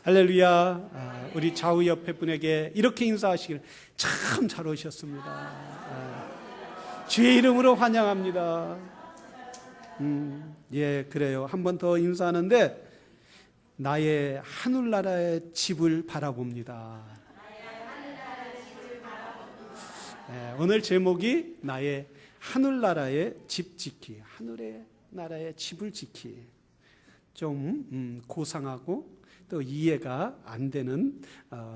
할렐루야. 우리 좌우 옆에 분에게 이렇게 인사하시길 참 잘 오셨습니다. 주의 이름으로 환영합니다. 예, 그래요. 한 번 더 인사하는데 나의 하늘나라의 집을 바라봅니다. 오늘 제목이 나의 하늘나라의 집 지키, 하늘의 나라의 집을 지키. 좀 고상하고 또 이해가 안 되는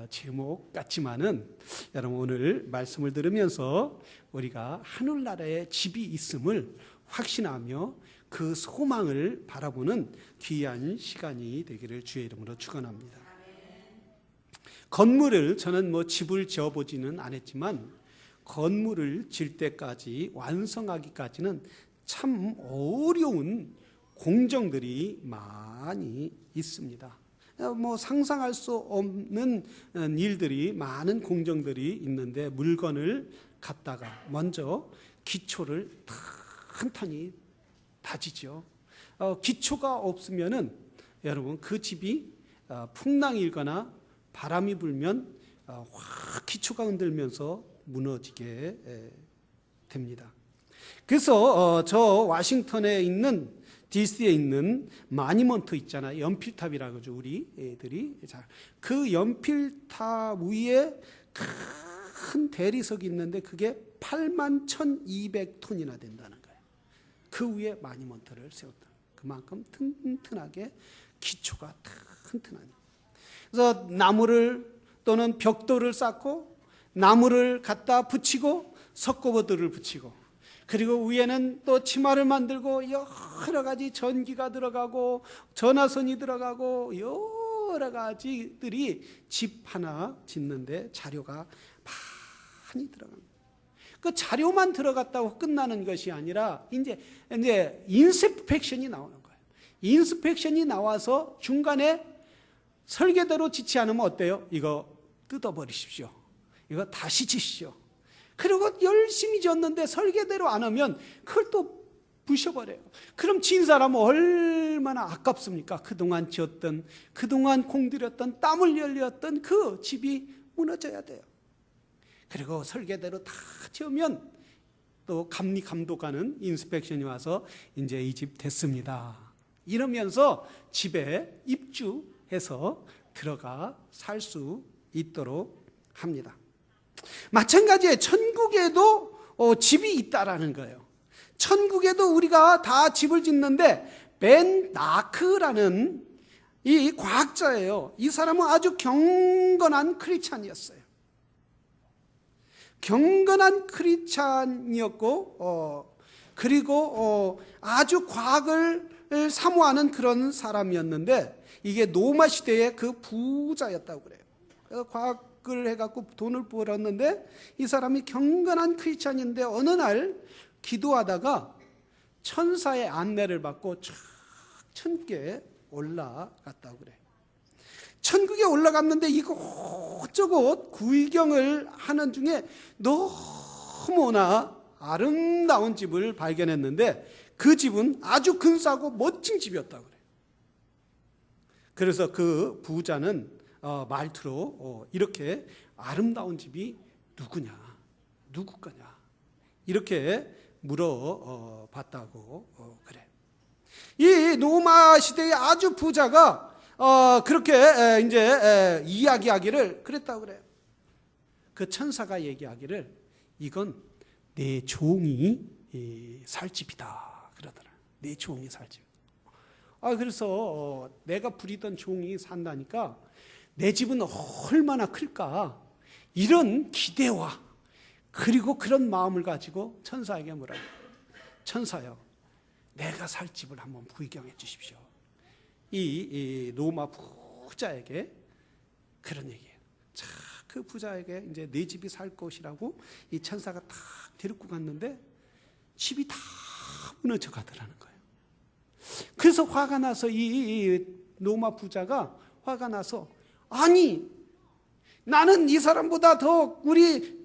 제목 같지만은 여러분 오늘 말씀을 들으면서 우리가 하늘나라에 집이 있음을 확신하며 그 소망을 바라보는 귀한 시간이 되기를 주의 이름으로 축원합니다. 건물을 저는 집을 지어보지는 않았지만 건물을 질 때까지 완성하기까지는 참 어려운 공정들이 많이 있습니다. 상상할 수 없는 일들이 많은 공정들이 있는데 물건을 갖다가 먼저 기초를 탄탄히 다지죠. 기초가 없으면은 여러분 그 집이 풍랑이 일거나 바람이 불면 확 기초가 흔들면서 무너지게 됩니다. 그래서 저 워싱턴에 있는 DC에 있는 마니먼트 있잖아요. 연필탑이라고 하죠. 우리 애들이. 그 연필탑 위에 큰 대리석이 있는데 그게 81,200톤이나 된다는 거예요. 그 위에 마니먼트를 세웠다. 그만큼 튼튼하게 기초가 튼튼하니. 그래서 나무를 또는 벽돌을 쌓고 나무를 갖다 붙이고 석고보드를 붙이고 그리고 위에는 또 치마를 만들고 여러 가지 전기가 들어가고 전화선이 들어가고 여러 가지들이 집 하나 짓는데 자료가 많이 들어갑니다. 그 자료만 들어갔다고 끝나는 것이 아니라 이제 인스펙션이 나오는 거예요. 인스펙션이 나와서 중간에 설계대로 짓지 않으면 어때요? 이거 뜯어버리십시오. 이거 다시 짓시오. 그리고 열심히 지었는데 설계대로 안 하면 그걸 또 부셔버려요. 그럼 지은 사람은 얼마나 아깝습니까? 그동안 지었던, 그동안 공들였던, 땀을 흘렸던 그 집이 무너져야 돼요. 그리고 설계대로 다 지으면 또 감독하는 인스펙션이 와서 이제 이 집 됐습니다. 이러면서 집에 입주해서 들어가 살 수 있도록 합니다. 마찬가지에 천국에도 집이 있다라는 거예요. 천국에도 우리가 다 집을 짓는데 벤 나크라는 이 과학자예요. 이 사람은 아주 경건한 크리스찬이었어요. 경건한 크리스찬이었고 그리고 아주 과학을 사모하는 그런 사람이었는데 이게 로마 시대의 그 부자였다고 그래요. 그래서 과학을 해갖고 돈을 벌었는데 이 사람이 경건한 크리스찬인데 어느 날 기도하다가 천사의 안내를 받고 쫙 천국에 올라갔다고 그래요. 천국에 올라갔는데 이곳저곳 구경을 하는 중에 너무나 아름다운 집을 발견했는데 그 집은 아주 근사하고 멋진 집이었다고 그래요. 그래서 그 부자는 말투로 이렇게 아름다운 집이 누구냐, 누구 거냐 이렇게 물어봤다고 그래. 이 로마 시대의 아주 부자가 그렇게 이제 이야기하기를 그랬다고 그래요. 그 천사가 얘기하기를 이건 내 종이 살 집이다 그러더라. 내 종이 살 집. 그래서 내가 부리던 종이 산다니까 내 집은 얼마나 클까 이런 기대와 그리고 그런 마음을 가지고 천사에게 뭐라고 천사요 내가 살 집을 한번 구경해 주십시오. 이 로마 부자에게 그런 얘기예요. 자, 그 부자에게 이제 내 집이 살 곳이라고 이 천사가 딱 데리고 갔는데 집이 다 무너져 가더라는 거예요. 그래서 화가 나서 이 로마 부자가 화가 나서 아니 나는 이 사람보다 더 우리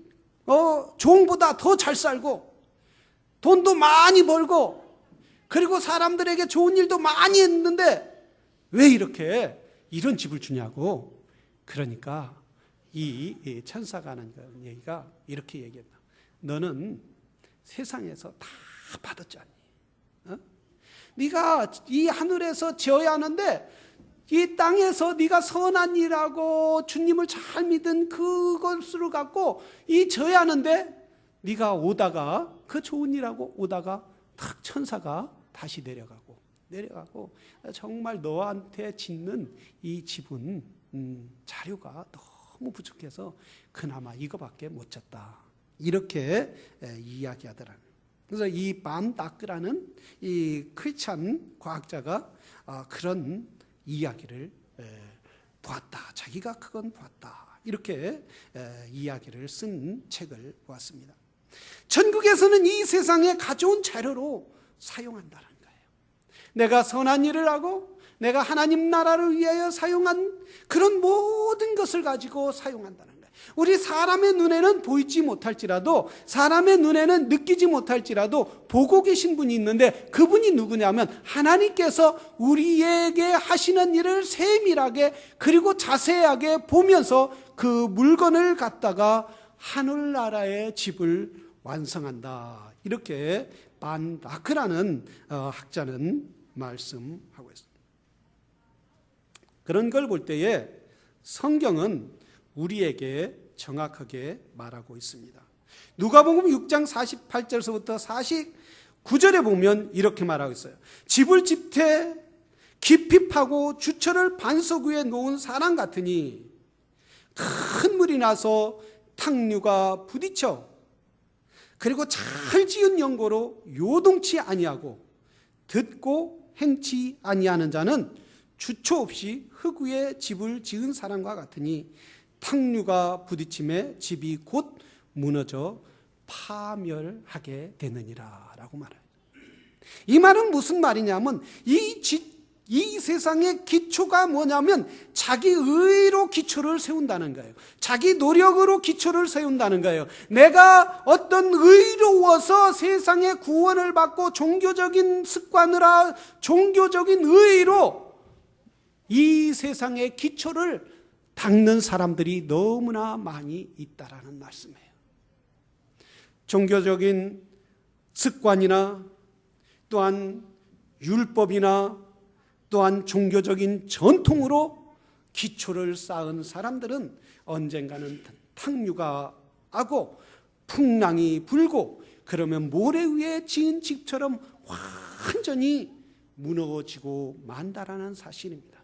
종보다 더 잘 살고 돈도 많이 벌고 그리고 사람들에게 좋은 일도 많이 했는데 왜 이렇게 이런 집을 주냐고. 그러니까 이 천사가 하는 얘기가 이렇게 얘기했다. 너는 세상에서 다 받았지 않니? 네가 이 하늘에서 지어야 하는데 이 땅에서 네가 선한 일하고 주님을 잘 믿은 그것을 갖고 이 져야 하는데 네가 오다가 그 좋은 일하고 오다가 탁 천사가 다시 내려가고 정말 너한테 짓는 이 집은 자료가 너무 부족해서 그나마 이거밖에 못 졌다. 이렇게 이야기하더라고요. 그래서 이 반다크라는 이 크리스찬 과학자가 그런 이야기를 보았다. 자기가 그건 보았다. 이렇게 이야기를 쓴 책을 보았습니다. 천국에서는 이 세상에 가져온 자료로 사용한다는 거예요. 내가 선한 일을 하고 내가 하나님 나라를 위하여 사용한 그런 모든 것을 가지고 사용한다는 거예요. 우리 사람의 눈에는 보이지 못할지라도, 사람의 눈에는 느끼지 못할지라도 보고 계신 분이 있는데, 그분이 누구냐면 하나님께서 우리에게 하시는 일을 세밀하게 그리고 자세하게 보면서 그 물건을 갖다가 하늘나라의 집을 완성한다. 이렇게 반다크라는 학자는 말씀하고 있습니다. 그런 걸 볼 때에 성경은 우리에게 정확하게 말하고 있습니다. 누가복음 6장 48절에서부터 49절에 보면 이렇게 말하고 있어요. 집을 집태 깊이 파고 주처를 반석 위에 놓은 사람 같으니 큰 물이 나서 탕류가 부딪혀 그리고 잘 지은 연고로 요동치 아니하고 듣고 행치 아니하는 자는 주초 없이 흙 위에 집을 지은 사람과 같으니 탕류가 부딪힘에 집이 곧 무너져 파멸하게 되느니라 라고 말해요. 이 말은 무슨 말이냐면 이 세상의 기초가 뭐냐면 자기 의로 기초를 세운다는 거예요. 자기 노력으로 기초를 세운다는 거예요. 내가 어떤 의로워서 세상의 구원을 받고 종교적인 습관으로 종교적인 의로 이 세상의 기초를 닦는 사람들이 너무나 많이 있다라는 말씀이에요. 종교적인 습관이나 또한 율법이나 또한 종교적인 전통으로 기초를 쌓은 사람들은 언젠가는 탕류가 하고 풍랑이 불고 그러면 모래 위에 지은 집처럼 완전히 무너지고 만다라는 사실입니다.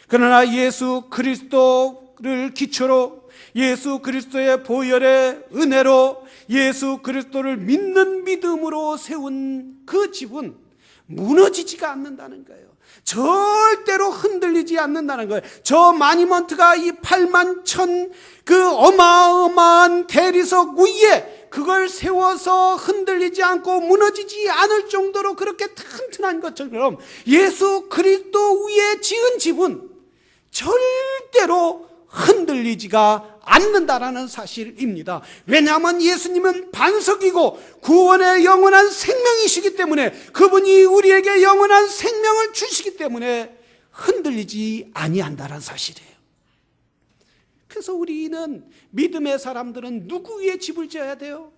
그러나 예수 그리스도를 기초로 예수 그리스도의 보혈의 은혜로 예수 그리스도를 믿는 믿음으로 세운 그 집은 무너지지가 않는다는 거예요. 절대로 흔들리지 않는다는 거예요. 저 마니먼트가 이 8만 천 그 어마어마한 대리석 위에 그걸 세워서 흔들리지 않고 무너지지 않을 정도로 그렇게 튼튼한 것처럼 예수 그리스도 위에 지은 집은 절대로 흔들리지가 않는다라는 사실입니다. 왜냐하면 예수님은 반석이고 구원의 영원한 생명이시기 때문에, 그분이 우리에게 영원한 생명을 주시기 때문에 흔들리지 아니한다라는 사실이에요. 그래서 우리는 믿음의 사람들은 누구 위에 집을 지어야 돼요?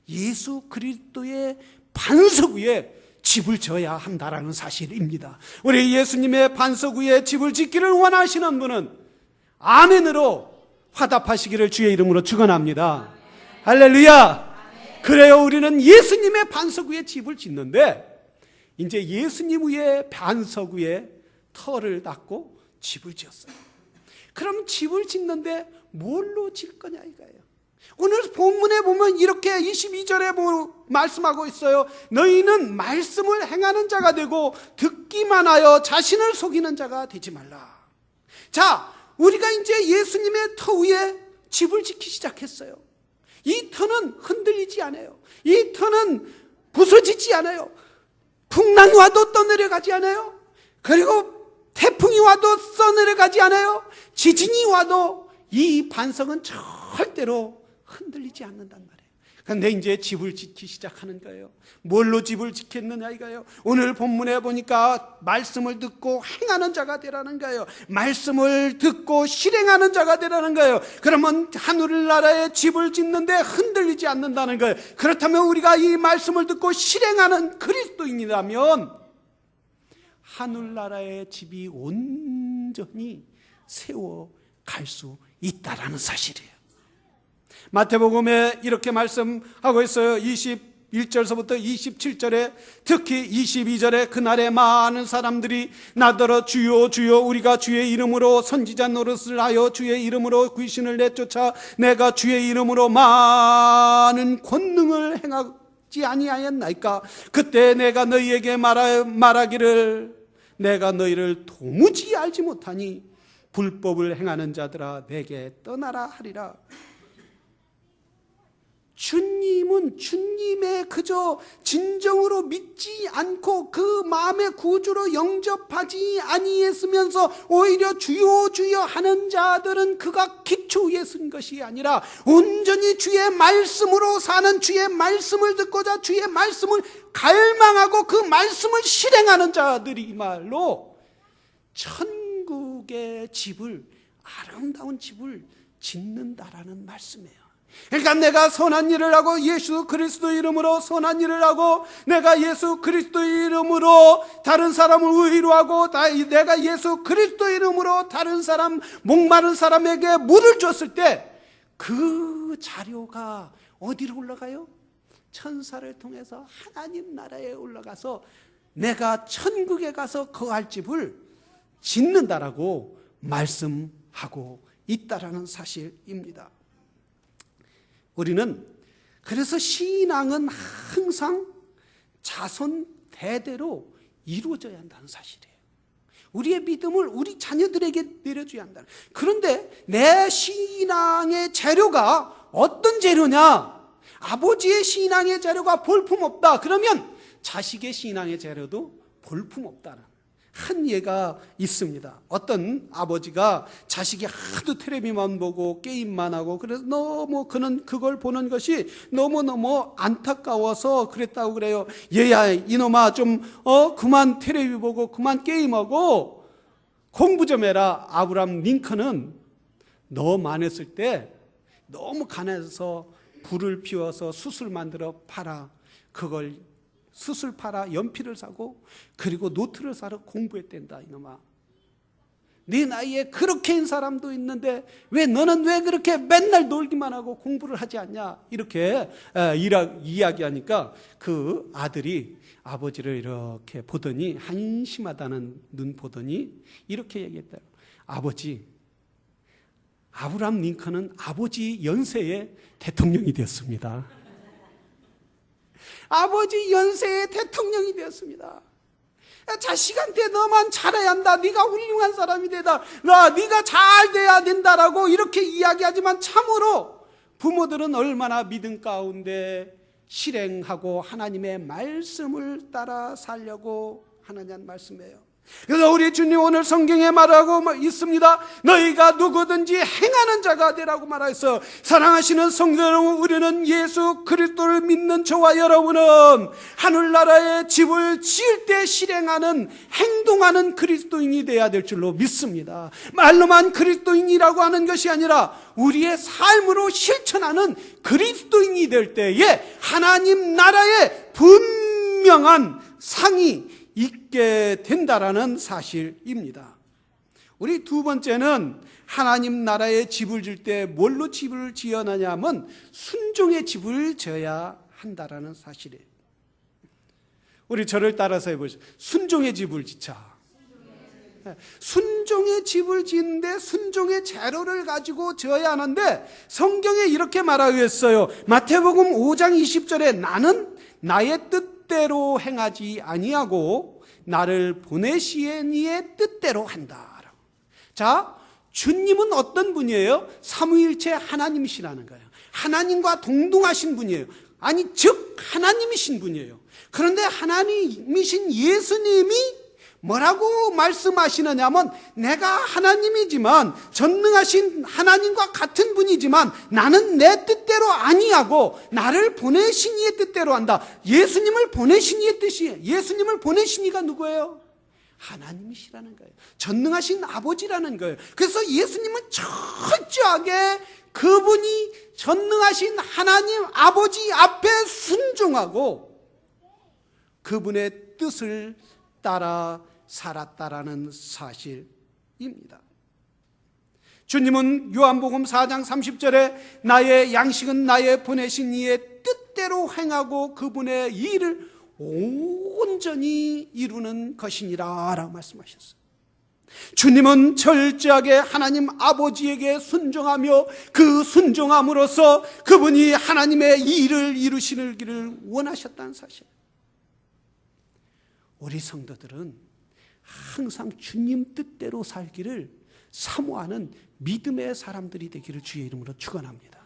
예수 그리스도의 반석 위에 집을 지어야 한다라는 사실입니다. 우리 예수님의 반석 위에 집을 짓기를 원하시는 분은 아멘으로 화답하시기를 주의 이름으로 축원합니다. 할렐루야. 그래요, 우리는 예수님의 반석 위에 집을 짓는데 이제 예수님 위에 반석 위에 터를 닦고 집을 지었어요. 그럼 집을 짓는데 뭘로 질 거냐 이거예요. 오늘 본문에 보면 이렇게 22절에 말씀하고 있어요. 너희는 말씀을 행하는 자가 되고 듣기만 하여 자신을 속이는 자가 되지 말라. 자, 우리가 이제 예수님의 터 위에 집을 짓기 시작했어요. 이 터는 흔들리지 않아요. 이 터는 부서지지 않아요. 풍랑이 와도 떠내려가지 않아요. 그리고 태풍이 와도 써내려가지 않아요. 지진이 와도 이 반석은 절대로 흔들리지 않는단 말이에요. 근데 이제 집을 짓기 시작하는 거예요. 뭘로 집을 짓겠느냐 이거예요. 오늘 본문에 보니까 말씀을 듣고 행하는 자가 되라는 거예요. 말씀을 듣고 실행하는 자가 되라는 거예요. 그러면 하늘나라에 집을 짓는데 흔들리지 않는다는 거예요. 그렇다면 우리가 이 말씀을 듣고 실행하는 그리스도인이라면 하늘나라의 집이 온전히 세워갈 수 있다라는 사실이에요. 마태복음에 이렇게 말씀하고 있어요. 21절서부터 27절에, 특히 22절에 그날에 많은 사람들이 나더러 주여 주여 우리가 주의 이름으로 선지자 노릇을 하여 주의 이름으로 귀신을 내쫓아 내가 주의 이름으로 많은 권능을 행하지 아니하였나이까. 그때 내가 너희에게 말하기를 내가 너희를 도무지 알지 못하니 불법을 행하는 자들아 내게 떠나라 하리라. 주님은 주님의 그저 진정으로 믿지 않고 그 마음의 구주로 영접하지 아니했으면서 오히려 주여 주여 하는 자들은 그가 기초 위에 쓴 것이 아니라 온전히 주의 말씀으로 사는, 주의 말씀을 듣고자 주의 말씀을 갈망하고 그 말씀을 실행하는 자들이말로 천국의 집을, 아름다운 집을 짓는다라는 말씀이에요. 그러니까 내가 선한 일을 하고 예수 그리스도 이름으로 선한 일을 하고 내가 예수 그리스도 이름으로 다른 사람을 의로 하고 내가 예수 그리스도 이름으로 다른 사람, 목마른 사람에게 물을 줬을 때 그 자료가 어디로 올라가요? 천사를 통해서 하나님 나라에 올라가서 내가 천국에 가서 거할 집을 짓는다라고 말씀하고 있다라는 사실입니다. 우리는 그래서 신앙은 항상 자손 대대로 이루어져야 한다는 사실이에요. 우리의 믿음을 우리 자녀들에게 내려줘야 한다. 그런데 내 신앙의 재료가 어떤 재료냐? 아버지의 신앙의 재료가 볼품없다. 그러면 자식의 신앙의 재료도 볼품없다는 한 예가 있습니다. 어떤 아버지가 자식이 하도 텔레비만 보고 게임만 하고 그래서 너무 그는 그걸 보는 것이 너무너무 안타까워서 그랬다고 그래요. 얘야 이놈아 좀 그만 텔레비 보고 그만 게임하고 공부 좀 해라. 아브라함 링컨은 너만 했을 때 너무 가난해서 불을 피워서 숯을 만들어 팔아 그걸 숯을 팔아 연필을 사고 그리고 노트를 사러 공부했댄다. 이놈아 네 나이에 그렇게 한 사람도 있는데 왜 너는 왜 그렇게 맨날 놀기만 하고 공부를 하지 않냐 이렇게 이야기하니까 그 아들이 아버지를 이렇게 보더니 한심하다는 눈 보더니 이렇게 얘기했다. 아버지, 아브라함 링컨은 아버지 연세에 대통령이 되었습니다. 아버지 연세의 대통령이 되었습니다. 자식한테 너만 잘해야 한다. 네가 훌륭한 사람이 되다. 네가 잘 돼야 된다라고 이렇게 이야기하지만 참으로 부모들은 얼마나 믿음 가운데 실행하고 하나님의 말씀을 따라 살려고 하느냐는 말씀이에요. 그래서 우리 주님 오늘 성경에 말하고 있습니다. 너희가 누구든지 행하는 자가 되라고 말하였어요. 사랑하시는 성도 여러분, 우리는 예수 그리스도를 믿는 저와 여러분은 하늘나라의 집을 지을 때 실행하는, 행동하는 그리스도인이 되어야 될 줄로 믿습니다. 말로만 그리스도인이라고 하는 것이 아니라 우리의 삶으로 실천하는 그리스도인이 될 때에 하나님 나라의 분명한 상이 있게 된다라는 사실입니다. 우리 두 번째는 하나님 나라의 집을 질 때 뭘로 집을 지어나냐 하면 순종의 집을 지어야 한다라는 사실이에요. 우리 저를 따라서 해보시죠. 순종의 집을 짓자. 순종의 집을 짓는데 순종의 재료를 가지고 지어야 하는데 성경에 이렇게 말하고 있어요. 마태복음 5장 20절에 나는 나의 뜻대로 행하지 아니하고 나를 보내시는 이의 뜻대로 한다. 자, 주님은 어떤 분이에요? 삼위일체 하나님이시라는 거예요. 하나님과 동등하신 분이에요. 아니 즉 하나님이신 분이에요. 그런데 하나님이신 예수님이 뭐라고 말씀하시느냐면 내가 하나님이지만 전능하신 하나님과 같은 분이지만 나는 내 뜻대로 아니하고 나를 보내신 이의 뜻대로 한다. 예수님을 보내신 이의 뜻이에요. 예수님을 보내신 이가 누구예요? 하나님이시라는 거예요. 전능하신 아버지라는 거예요. 그래서 예수님은 철저하게 그분이 전능하신 하나님 아버지 앞에 순종하고 그분의 뜻을 따라 살았다라는 사실입니다. 주님은 요한복음 4장 30절에 나의 양식은 나의 보내신 이의 뜻대로 행하고 그분의 일을 온전히 이루는 것이니라 라고 말씀하셨어요. 주님은 철저하게 하나님 아버지에게 순종하며 그 순종함으로써 그분이 하나님의 일을 이루시기를 원하셨다는 사실. 우리 성도들은 항상 주님 뜻대로 살기를 사모하는 믿음의 사람들이 되기를 주의 이름으로 축원합니다.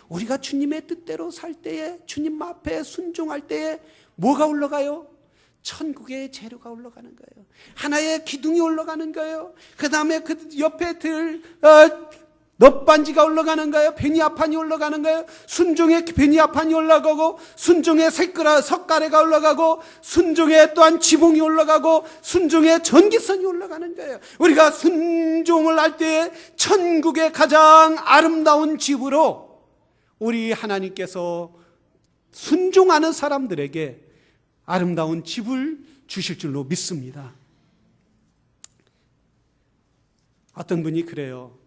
우리가 주님의 뜻대로 살 때에, 주님 앞에 순종할 때에 뭐가 올라가요? 천국의 재료가 올라가는 거예요. 하나의 기둥이 올라가는 거예요. 그 다음에 그 옆에 넛반지가 올라가는 거예요. 베니아판이 올라가는 거예요. 순종의 베니아판이 올라가고, 순종의 석가래가 올라가고, 순종의 또한 지붕이 올라가고, 순종의 전기선이 올라가는 거예요. 우리가 순종을 할 때 천국의 가장 아름다운 집으로 우리 하나님께서 순종하는 사람들에게 아름다운 집을 주실 줄로 믿습니다. 어떤 분이 그래요.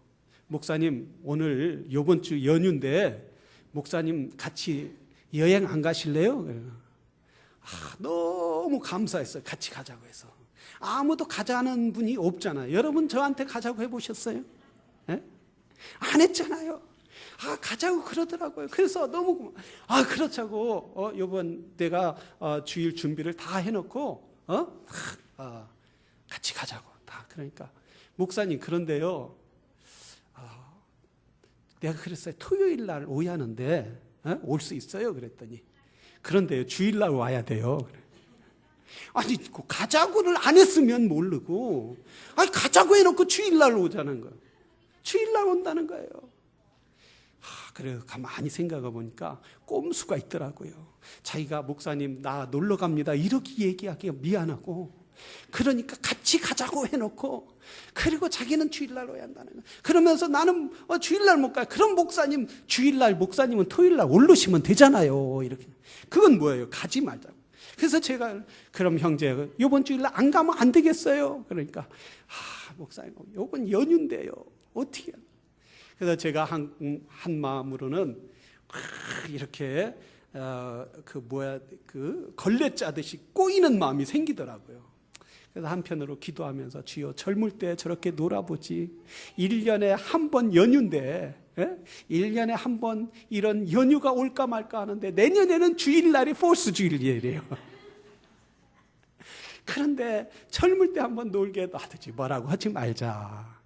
목사님, 오늘 이번 주 연휴인데 목사님 같이 여행 안 가실래요? 너무 감사했어요. 같이 가자고 해서. 아무도 가자는 분이 없잖아요. 여러분 저한테 가자고 해보셨어요? 네? 안 했잖아요. 가자고 그러더라고요. 그래서 너무 그렇자고 이번 내가 주일 준비를 다 해놓고 같이 가자고 다. 그러니까 목사님, 그런데요, 내가 그랬어요. 토요일 날 오야하는데 올 수 있어요? 그랬더니 그런데요, 주일 날 와야 돼요. 그래. 아니, 가자고를 안 했으면 모르고, 가자고 해놓고 주일 날 오자는 거예요. 주일 날 온다는 거예요. 그래요. 가만히 생각해 보니까 꼼수가 있더라고요. 자기가 목사님 나 놀러 갑니다 이렇게 얘기하기가 미안하고, 그러니까 같이 가자고 해놓고, 그리고 자기는 주일날 와야 한다는 거예요. 그러면서 나는 주일날 못 가요. 그럼 목사님, 주일날 목사님은 토요일날 올르시면 되잖아요. 이렇게. 그건 뭐예요? 가지 말자고. 그래서 제가 그럼 형제 이번 주일날 안 가면 안 되겠어요. 그러니까 목사님 이번 연휴인데요 어떻게 해요? 그래서 제가 한 마음으로는 이렇게 걸레 짜듯이 꼬이는 마음이 생기더라고요. 그래서 한편으로 기도하면서 주여, 젊을 때 저렇게 놀아보지. 1년에 한 번 연휴인데, 1년에 한 번 이런 연휴가 올까 말까 하는데 내년에는 주일날이 포스 주일이에요. 그런데 젊을 때 한번 놀게 놔두지, 뭐라고 하지 말자.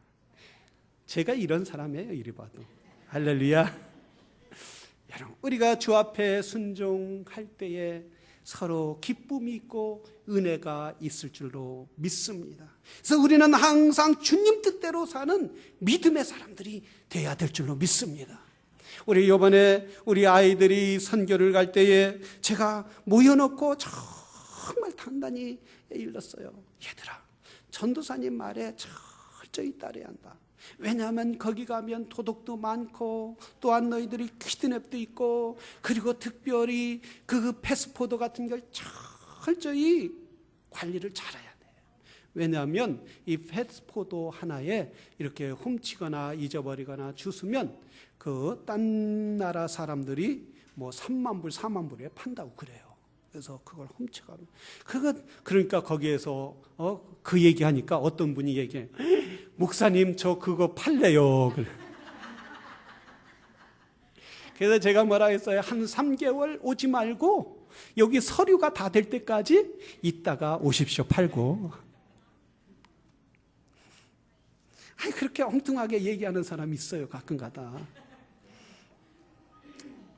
제가 이런 사람이에요, 이리 봐도. 할렐루야. 여러분, 우리가 주 앞에 순종할 때에 서로 기쁨이 있고 은혜가 있을 줄로 믿습니다. 그래서 우리는 항상 주님 뜻대로 사는 믿음의 사람들이 되어야 될 줄로 믿습니다. 우리 이번에 우리 아이들이 선교를 갈 때에 제가 모여놓고 정말 단단히 일렀어요. 얘들아, 전도사님 말에 철저히 따라야 한다. 왜냐하면 거기 가면 도둑도 많고, 또한 너희들이 키드냅도 있고, 그리고 특별히 그 패스포드 같은 걸 철저히 관리를 잘해야 돼. 왜냐하면 이 패스포드 하나에 이렇게 훔치거나 잊어버리거나 주스면 그 딴 나라 사람들이 뭐 3만 불, 4만 불에 판다고 그래요. 그래서 그걸 훔쳐가면 그러니까 거기에서 그 얘기하니까 어떤 분이 얘기해. 목사님, 저 그거 팔래요. 그래서 제가 뭐라 했어요? 한 3개월 오지 말고 여기 서류가 다 될 때까지 있다가 오십시오, 팔고. 그렇게 엉뚱하게 얘기하는 사람이 있어요, 가끔가다.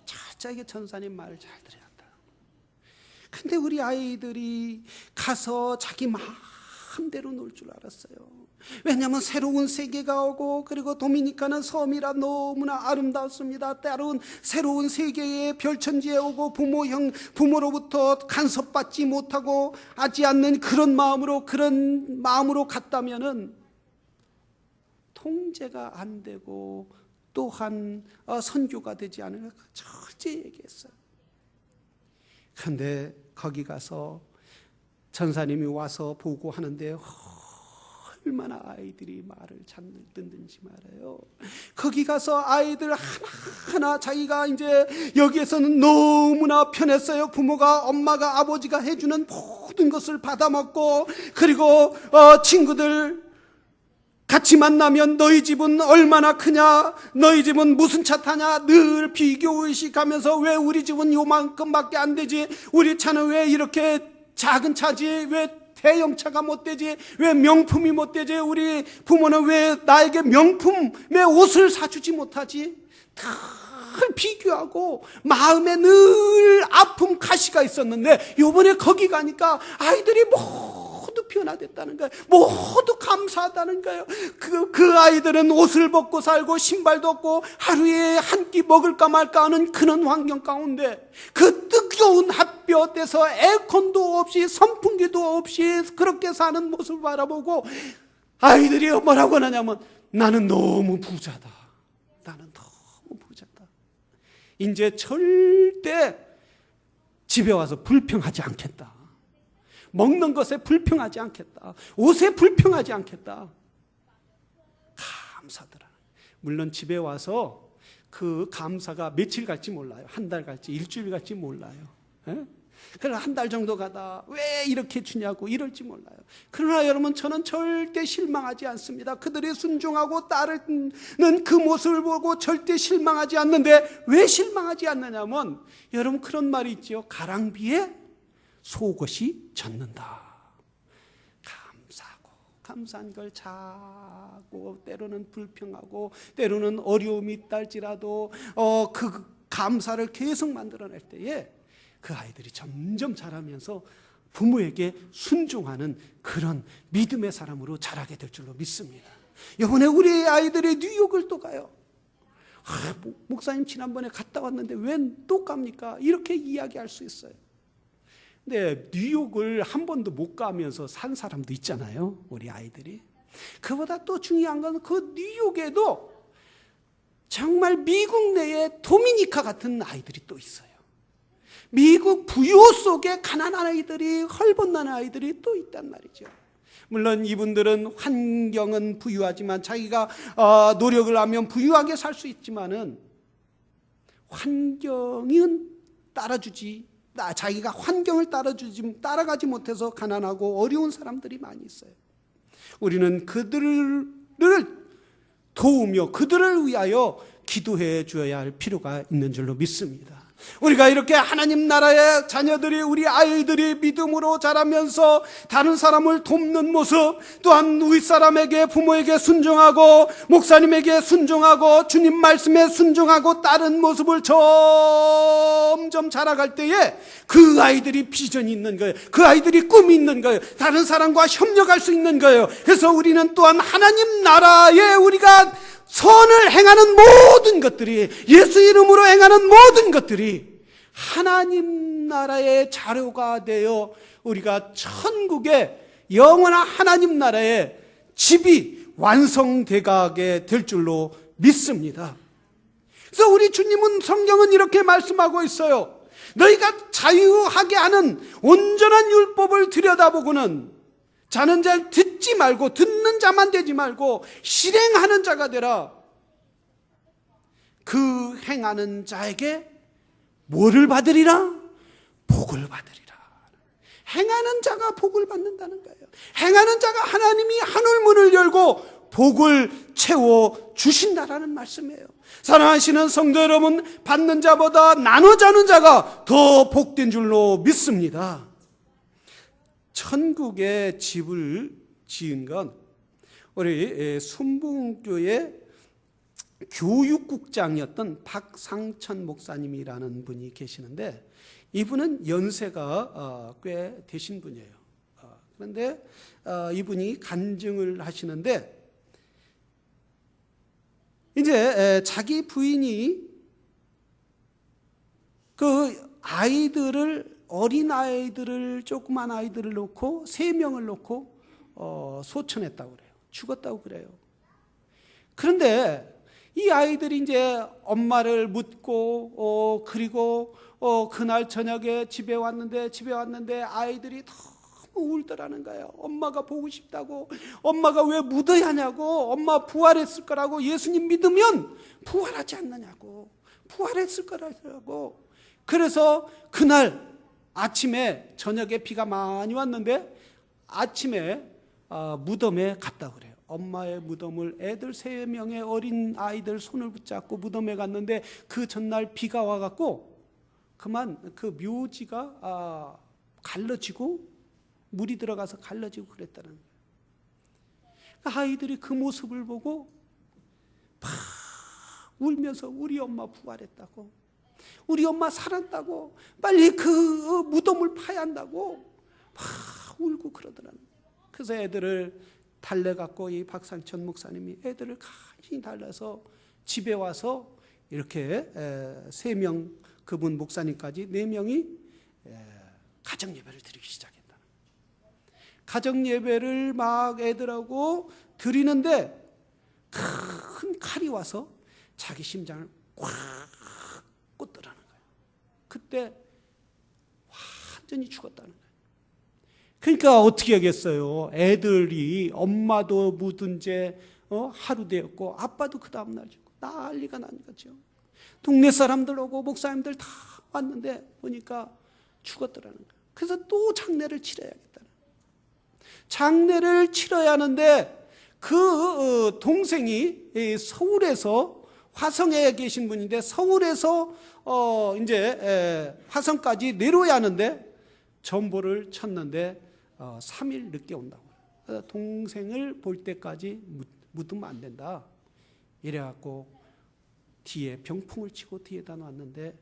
철저하게 전사님 말을 잘 들어야 한다. 근데 우리 아이들이 가서 자기 마음대로 놀 줄 알았어요. 왜냐하면 새로운 세계가 오고, 그리고 도미니카는 섬이라 너무나 아름다웠습니다. 때로는 새로운 세계의 별천지에 오고 부모로부터 간섭받지 못하고 하지 않는 그런 마음으로 갔다면은 통제가 안 되고 또한 선교가 되지 않을까 절제 얘기했어요. 그런데 거기 가서 전사님이 와서 보고 하는데 얼마나 아이들이 말을 잘 듣는지 말아요. 거기 가서 아이들 하나하나 자기가 이제 여기에서는 너무나 편했어요. 부모가, 엄마가, 아버지가 해주는 모든 것을 받아먹고, 그리고 친구들 같이 만나면 너희 집은 얼마나 크냐, 너희 집은 무슨 차 타냐, 늘 비교의식하면서 왜 우리 집은 요만큼밖에 안 되지, 우리 차는 왜 이렇게 작은 차지, 왜 대형차가 못 되지, 왜 명품이 못 되지, 우리 부모는 왜 나에게 명품의 옷을 사주지 못하지, 다 비교하고 마음에 늘 아픔 가시가 있었는데 요번에 거기 가니까 아이들이 모두 변화됐다는 거예요. 모두 감사하다는 거예요. 그 아이들은 옷을 벗고 살고 신발도 없고 하루에 한 끼 먹을까 말까 하는 그런 환경 가운데 그 뜨거운 햇볕에서 에어컨도 없이 선풍기도 없이 그렇게 사는 모습을 바라보고 아이들이 뭐라고 하냐면 나는 너무 부자다. 나는 너무 부자다. 이제 절대 집에 와서 불평하지 않겠다. 먹는 것에 불평하지 않겠다. 옷에 불평하지 않겠다. 감사더라. 물론 집에 와서 그 감사가 며칠 갈지 몰라요. 한 달 갈지 일주일 갈지 몰라요. 그래서 한 달 정도 가다 왜 이렇게 주냐고 이럴지 몰라요. 그러나 여러분, 저는 절대 실망하지 않습니다. 그들이 순종하고 따르는 그 모습을 보고 절대 실망하지 않는데, 왜 실망하지 않느냐면 여러분, 그런 말이 있죠. 가랑비에 속옷이 젖는다. 감사한 걸 자고, 때로는 불평하고, 때로는 어려움이 있달지라도 그 감사를 계속 만들어낼 때에 그 아이들이 점점 자라면서 부모에게 순종하는 그런 믿음의 사람으로 자라게 될 줄로 믿습니다. 이번에 우리 아이들이 뉴욕을 또 가요. 목사님 지난번에 갔다 왔는데 웬 또 갑니까? 이렇게 이야기할 수 있어요. 근데 뉴욕을 한 번도 못 가면서 산 사람도 있잖아요, 우리 아이들이. 그보다 또 중요한 건 그 뉴욕에도 정말 미국 내에 도미니카 같은 아이들이 또 있어요. 미국 부요 속에 가난한 아이들이, 헐벗는 아이들이 또 있단 말이죠. 물론 이분들은 환경은 부유하지만, 자기가 노력을 하면 부유하게 살 수 있지만은 환경은 자기가 환경을 따라가지 못해서 가난하고 어려운 사람들이 많이 있어요. 우리는 그들을 도우며 그들을 위하여 기도해 주어야 할 필요가 있는 줄로 믿습니다. 우리가 이렇게 하나님 나라의 자녀들이, 우리 아이들이 믿음으로 자라면서 다른 사람을 돕는 모습, 또한 윗사람에게, 부모에게 순종하고 목사님에게 순종하고 주님 말씀에 순종하고 따른 모습을 점점 자라갈 때에 그 아이들이 비전이 있는 거예요. 그 아이들이 꿈이 있는 거예요. 다른 사람과 협력할 수 있는 거예요. 그래서 우리는 또한 하나님 나라에 우리가 선을 행하는 모든 것들이, 예수 이름으로 행하는 모든 것들이 하나님 나라의 자료가 되어 우리가 천국의 영원한 하나님 나라의 집이 완성되게 될 줄로 믿습니다. 그래서 우리 주님은, 성경은 이렇게 말씀하고 있어요. 너희가 자유하게 하는 온전한 율법을 들여다보고는 자는 자 듣지 말고, 듣는 자만 되지 말고 실행하는 자가 되라. 그 행하는 자에게 뭐를 받으리라? 복을 받으리라. 행하는 자가 복을 받는다는 거예요. 행하는 자가 하나님이 하늘문을 열고 복을 채워 주신다라는 말씀이에요. 사랑하시는 성도 여러분, 받는 자보다 나눠 자는 자가 더 복된 줄로 믿습니다. 천국의 집을 지은 건 우리 순복음교회 교육국장이었던 박상천 목사님이라는 분이 계시는데, 이분은 연세가 꽤 되신 분이에요. 그런데 이분이 간증을 하시는데 이제 자기 부인이 그 아이들을 어린 아이들을 조그만 아이들을 놓고 3명을 놓고 소천했다고 그래요. 죽었다고 그래요. 그런데 이 아이들이 이제 엄마를 묻고 그리고 그날 저녁에 집에 왔는데 아이들이 너무 울더라는 거예요. 엄마가 보고 싶다고. 엄마가 왜 묻어야 하냐고. 엄마 부활했을 거라고. 예수님 믿으면 부활하지 않느냐고. 부활했을 거라고. 그래서 그날 아침에 저녁에 비가 많이 왔는데 아침에 무덤에 갔다고 그래요. 엄마의 무덤을 애들 3명의 어린 아이들 손을 붙잡고 무덤에 갔는데 그 전날 비가 와갖고 그만 그 묘지가 갈라지고 물이 들어가서 갈라지고 그랬다는 거예요. 아이들이 그 모습을 보고 막 울면서 우리 엄마 부활했다고, 우리 엄마 살았다고, 빨리 그 무덤을 파야 한다고 막 울고 그러더라는 거예요. 그래서 애들을 달래갖고 이 박상천 목사님이 애들을 간신히 달래서 집에 와서 이렇게 3명, 그분 목사님까지 4명이 가정예배를 드리기 시작했다는 거예요. 가정예배를 막 애들하고 드리는데 큰 칼이 와서 자기 심장을 꽉 꽂더라는 거예요. 그때 완전히 죽었다는 거예요. 그러니까 어떻게 하겠어요? 애들이 엄마도 묻은 지 하루 되었고 아빠도 그 다음날 죽고 난리가 난 거죠. 동네 사람들 오고 목사님들 다 왔는데 보니까 죽었더라는 거예요. 그래서 또 장례를 치러야겠다는 거예요. 장례를 치러야 하는데 그 동생이 서울에서 화성에 계신 분인데 서울에서 이제 화성까지 내려야 하는데 전보를 쳤는데 3일 늦게 온다고. 그래서 동생을 볼 때까지 묻으면 안 된다. 이래갖고 뒤에 병풍을 치고 뒤에다 놨는데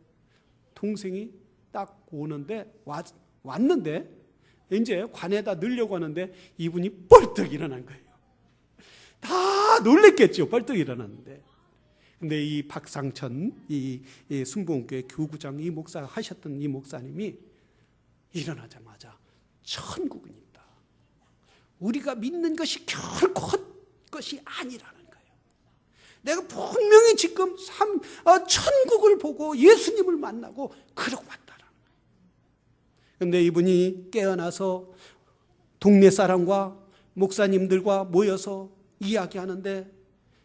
동생이 딱 오는데 왔는데 이제 관에다 넣으려고 하는데 이분이 벌떡 일어난 거예요. 다 놀랬겠죠. 벌떡 일어났는데. 근데 이 박상천 이 순복음교회 교구장 이 목사 하셨던 이 목사님이 일어나자마자 천국은 있다. 우리가 믿는 것이 결코 헛것이 아니라는 거예요. 내가 분명히 지금 천국을 보고 예수님을 만나고 그러고 왔다라는 거예요. 그런데 이분이 깨어나서 동네 사람과 목사님들과 모여서 이야기하는데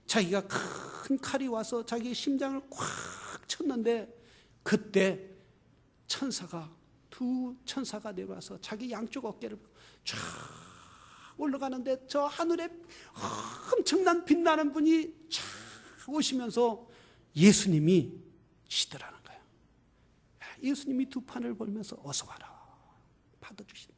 자기가 큰 칼이 와서 자기 심장을 꽉 쳤는데 그때 두 천사가 내려와서 자기 양쪽 어깨를 쫙 올라가는데 저 하늘에 엄청난 빛나는 분이 쫙 오시면서 예수님이 시더라는 거예요. 예수님이 두 판을 벌면서 어서 와라 받아주신.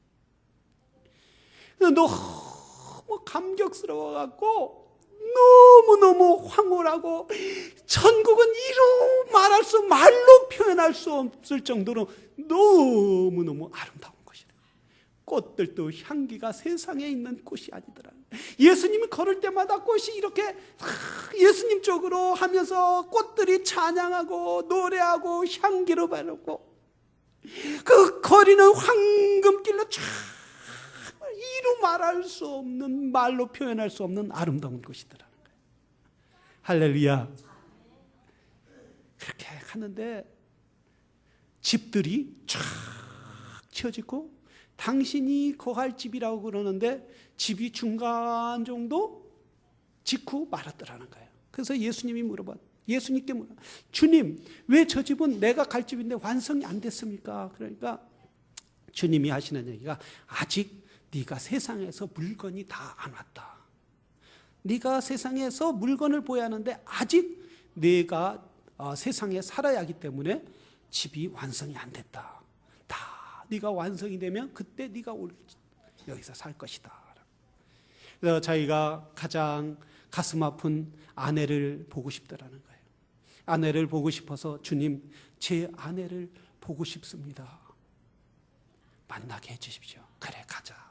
너무 감격스러워갖고 너무너무 황홀하고 천국은 말로 표현할 수 없을 정도로 너무너무 아름다운 것이라. 꽃들도 향기가 세상에 있는 꽃이 아니더라. 예수님이 걸을 때마다 꽃이 이렇게 예수님 쪽으로 하면서 꽃들이 찬양하고 노래하고 향기로 바르고 그 거리는 황금길로 쫙 말할 수 없는, 말로 표현할 수 없는 아름다운 것이더라는 거예요. 할렐루야. 그렇게 하는데 집들이 쫙 치워지고 당신이 거할 집이라고 그러는데 집이 중간 정도 짓고 말았더라는 거예요. 그래서 예수님께 물어봐. 주님, 왜 저 집은 내가 갈 집인데 완성이 안 됐습니까? 그러니까 주님이 하시는 얘기가 아직 네가 세상에서 물건이 다 안 왔다. 네가 세상에서 물건을 보여야 하는데 아직 네가 세상에 살아야 하기 때문에 집이 완성이 안 됐다. 다 네가 완성이 되면 그때 네가 여기서 살 것이다. 그래서 자기가 가장 가슴 아픈 아내를 보고 싶다라는 거예요. 아내를 보고 싶어서 주님, 제 아내를 보고 싶습니다. 만나게 해주십시오. 그래, 가자.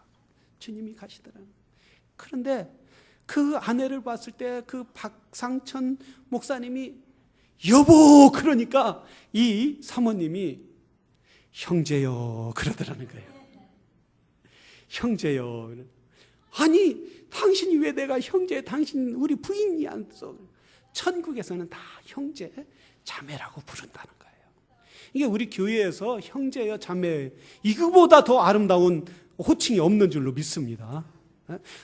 주님이 가시더라는 거예요. 그런데 그 아내를 봤을 때 그 박상천 목사님이 여보 그러니까 이 사모님이 형제요 그러더라는 거예요. 형제요. 아니 당신이 왜 내가 형제, 당신 우리 부인이 안 써. 천국에서는 다 형제 자매라고 부른다는 거예요. 이게 우리 교회에서 형제여 자매 이거보다 더 아름다운 호칭이 없는 줄로 믿습니다.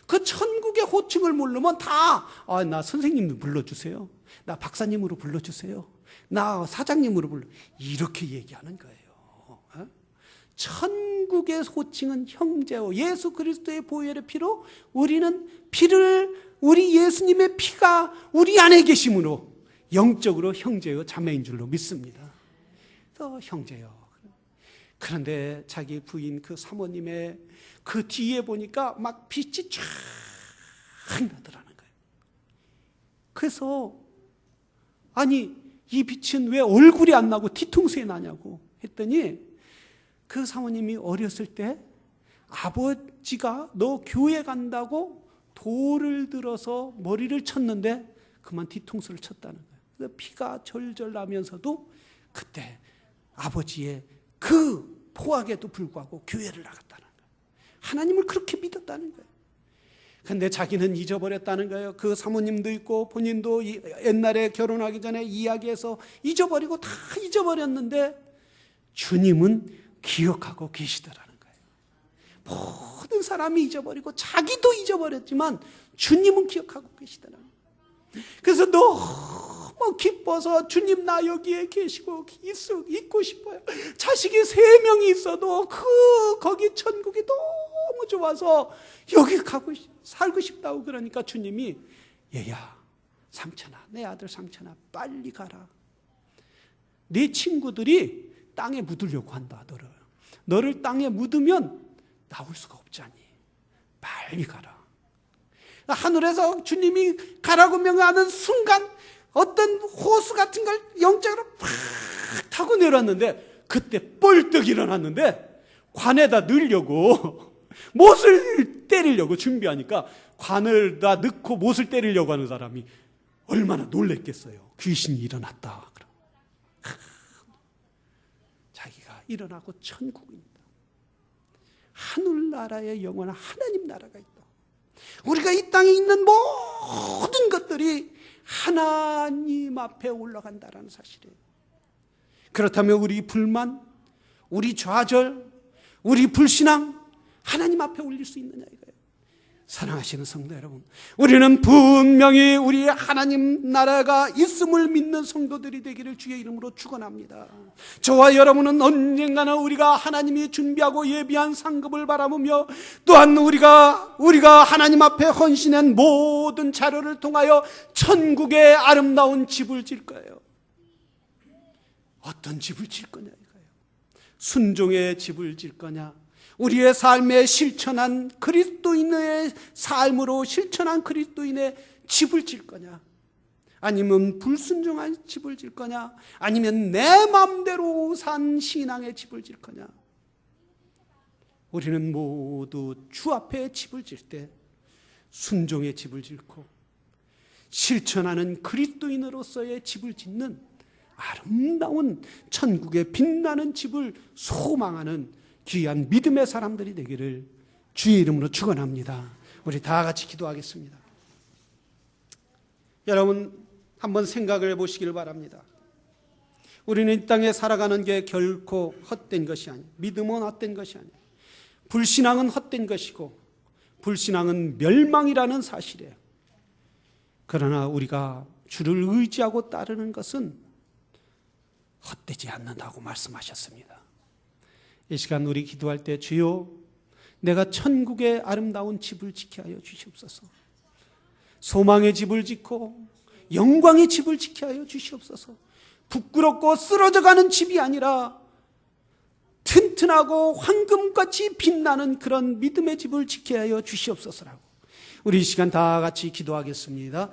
그 천국의 호칭을 모르면 다 나 선생님 불러주세요, 나 박사님으로 불러주세요, 나 사장님으로 불러, 이렇게 얘기하는 거예요. 천국의 호칭은 형제요. 예수 그리스도의 보혈의 피로 우리는 우리 예수님의 피가 우리 안에 계심으로 영적으로 형제요 자매인 줄로 믿습니다. 또 형제요. 그런데 자기 부인 그 사모님의 그 뒤에 보니까 막 빛이 쫙 나더라는 거예요. 그래서 아니 이 빛은 왜 얼굴이 안 나고 뒤통수에 나냐고 했더니 그 사모님이 어렸을 때 아버지가 너 교회 간다고 돌을 들어서 머리를 쳤는데 그만 뒤통수를 쳤다는 거예요. 그래서 피가 절절 나면서도 그때 아버지의 그 포악에도 불구하고 교회를 나갔다는 거예요. 하나님을 그렇게 믿었다는 거예요. 그런데 자기는 잊어버렸다는 거예요. 그 사모님도 있고 본인도 옛날에 결혼하기 전에 이야기해서 잊어버리고 다 잊어버렸는데 주님은 기억하고 계시더라는 거예요. 모든 사람이 잊어버리고 자기도 잊어버렸지만 주님은 기억하고 계시더라는 거예요. 그래서 너무 기뻐서 주님 나 여기에 계시고 있고 싶어요. 자식이 3명이 있어도 거기 천국이 너무 좋아서 여기 살고 싶다고 그러니까 주님이 얘야 상천아, 내 아들 상천아 빨리 가라. 네 친구들이 땅에 묻으려고 한다. 너를 땅에 묻으면 나올 수가 없잖니. 빨리 가라. 하늘에서 주님이 가라고 명하는 순간 어떤 호수 같은 걸 영적으로 팍 타고 내려왔는데 그때 뻘떡 일어났는데 관에다 넣으려고 못을 때리려고 준비하니까 관을 다 넣고 못을 때리려고 하는 사람이 얼마나 놀랬겠어요. 귀신이 일어났다. 자기가 일어나고 천국입니다. 하늘나라의 영원한 하나님 나라가 있다. 우리가 이 땅에 있는 모든 것들이 하나님 앞에 올라간다라는 사실이에요. 그렇다면 우리 불만, 우리 좌절, 우리 불신앙 하나님 앞에 올릴 수 있느냐 이거예요. 사랑하시는 성도 여러분, 우리는 분명히 우리 하나님 나라가 있음을 믿는 성도들이 되기를 주의 이름으로 축원합니다. 저와 여러분은 언젠가는 우리가 하나님이 준비하고 예비한 상급을 바라보며 또한 우리가 하나님 앞에 헌신한 모든 자료를 통하여 천국의 아름다운 집을 질 거예요. 어떤 집을 질 거냐 이거예요. 순종의 집을 질 거냐, 우리의 삶에 실천한 그리스도인의 삶으로 실천한 그리스도인의 집을 질 거냐, 아니면 불순종한 집을 질 거냐, 아니면 내 마음대로 산 신앙의 집을 질 거냐. 우리는 모두 주 앞에 집을 질 때 순종의 집을 짓고 실천하는 그리스도인으로서의 집을 짓는 아름다운 천국의 빛나는 집을 소망하는 귀한 믿음의 사람들이 되기를 주의 이름으로 축원합니다. 우리 다 같이 기도하겠습니다. 여러분 한번 생각을 해보시길 바랍니다. 우리는 이 땅에 살아가는 게 결코 헛된 것이 아니에요. 믿음은 헛된 것이 아니에요. 불신앙은 헛된 것이고 불신앙은 멸망이라는 사실이에요. 그러나 우리가 주를 의지하고 따르는 것은 헛되지 않는다고 말씀하셨습니다. 이 시간 우리 기도할 때 주여 내가 천국의 아름다운 집을 지게 하여 주시옵소서. 소망의 집을 짓고 영광의 집을 지게 하여 주시옵소서. 부끄럽고 쓰러져가는 집이 아니라 튼튼하고 황금같이 빛나는 그런 믿음의 집을 지게 하여 주시옵소서라고 우리 이 시간 다 같이 기도하겠습니다.